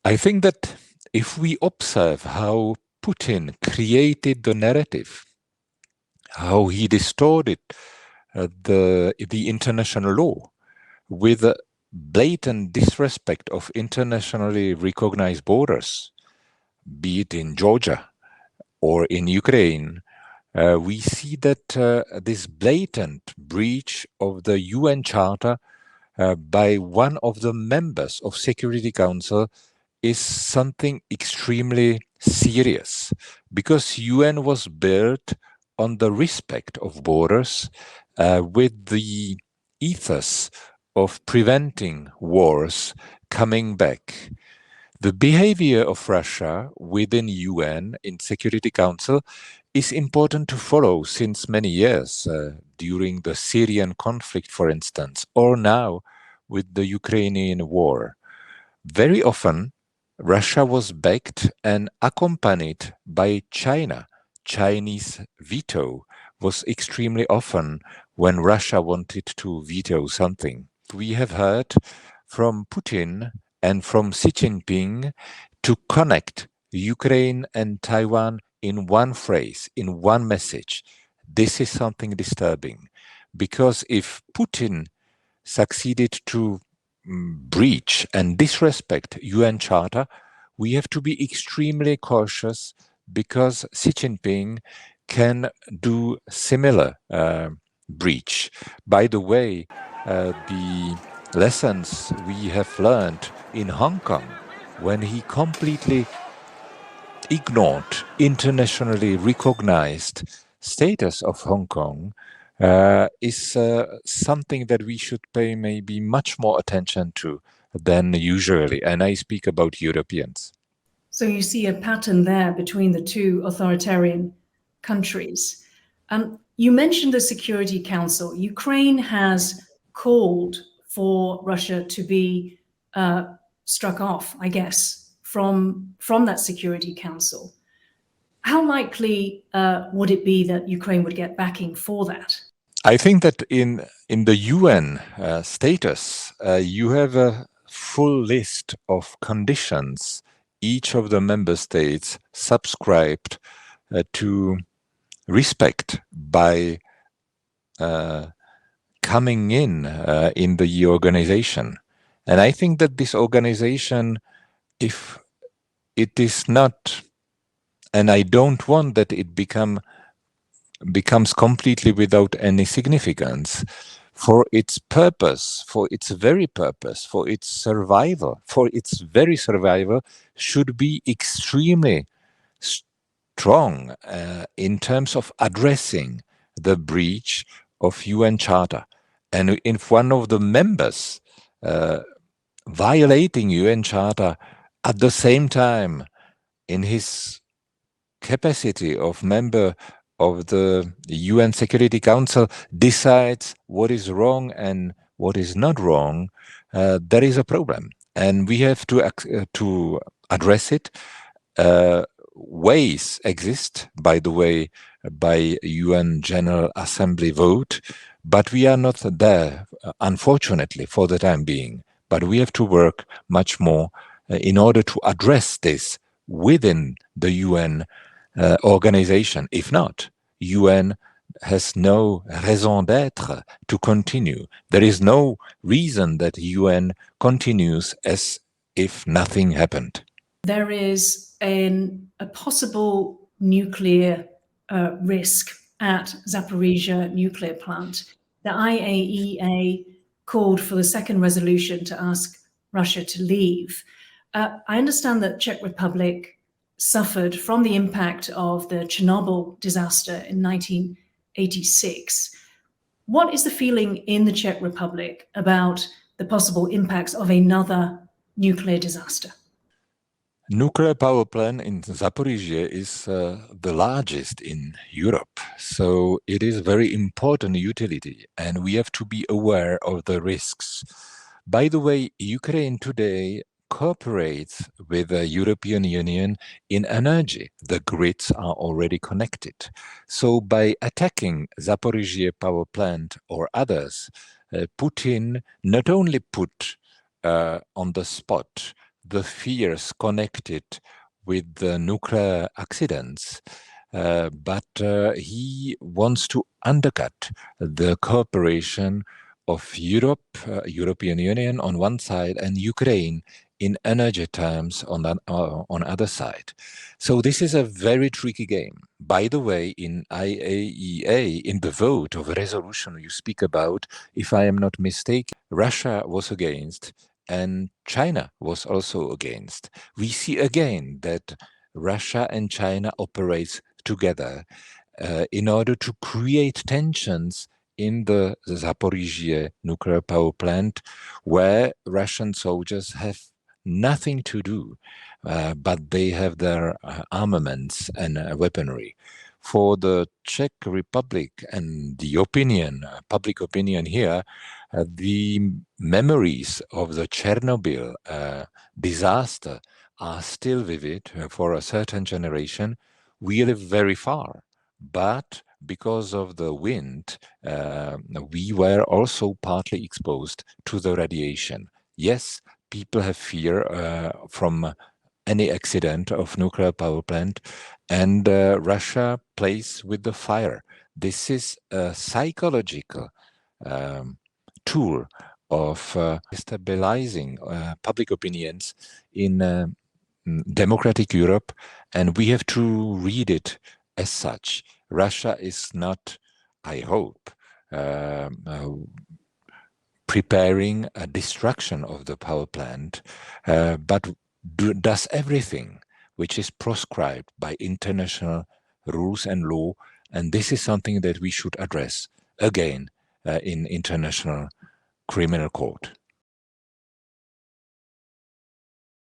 I think that if we observe how Putin created the narrative, how he distorted the international law with a blatant disrespect of internationally recognized borders, be it in Georgia or in Ukraine, we see that this blatant breach of the UN Charter by one of the members of Security Council is something extremely serious, because UN was built on the respect of borders with the ethos of preventing wars coming back. The behavior of Russia within UN in Security Council is important to follow since many years, during the Syrian conflict, for instance, or now with the Ukrainian war. Very often, Russia was backed and accompanied by China. Chinese veto was extremely often when Russia wanted to veto something. We have heard from Putin and from Xi Jinping to connect Ukraine and Taiwan in one phrase, in one message. This is something disturbing, because if Putin succeeded to breach and disrespect UN Charter, we have to be extremely cautious, because Xi Jinping can do similar breach. By the way, the lessons we have learned in Hong Kong, when he completely ignored internationally recognized status of Hong Kong, is something that we should pay maybe much more attention to than usually. And I speak about Europeans. So you see a pattern there between the two authoritarian countries. You mentioned the Security Council. Ukraine has called for Russia to be struck off, I guess, from that Security Council. How likely would it be that Ukraine would get backing for that? I think that in the UN status, you have a full list of conditions each of the member states subscribed to respect by coming in the organization. And I think that this organization, if it is not, and I don't want that it becomes completely without any significance, for its purpose, for its very purpose, for its survival, for its very survival, should be extremely strong in terms of addressing the breach of UN Charter. And if one of the members violating UN Charter at the same time in his capacity of member of the UN Security Council decides what is wrong and what is not wrong, there is a problem, and we have to address it. Ways exist, by the way, by UN General Assembly vote, but we are not there, unfortunately, for the time being. But we have to work much more in order to address this within the UN organization. If not, UN has no raison d'être to continue. There is no reason that UN continues as if nothing happened. There is a possible nuclear risk at Zaporizhzhia nuclear plant. The IAEA called for the second resolution to ask Russia to leave. I understand that Czech Republic suffered from the impact of the Chernobyl disaster in 1986. What is the feeling in the Czech Republic about the possible impacts of another nuclear disaster? Nuclear power plant in Zaporizhzhia is the largest in Europe, so it is very important utility, and we have to be aware of the risks. By the way, Ukraine today cooperates with the European Union in energy. The grids are already connected. So by attacking Zaporizhzhia power plant or others, Putin not only put on the spot the fears connected with the nuclear accidents, but he wants to undercut the cooperation of Europe, European Union on one side, and Ukraine in energy terms on other side. So this is a very tricky game. By the way, in IAEA, in the vote of a resolution you speak about, if I am not mistaken, Russia was against and China was also against. We see again that Russia and China operate together in order to create tensions in the Zaporizhzhia nuclear power plant, where Russian soldiers have nothing to do, but they have their armaments and weaponry. For the Czech Republic and the opinion, public opinion here, the memories of the Chernobyl disaster are still vivid for a certain generation. We live very far, but because of the wind, we were also partly exposed to the radiation. Yes, people have fear from any accident of nuclear power plant, and Russia plays with the fire. This is a psychological tool of stabilizing public opinions in democratic Europe, and we have to read it as such. Russia is not, I hope, preparing a destruction of the power plant, but does everything which is prescribed by international rules and law, and this is something that we should address again in international criminal court.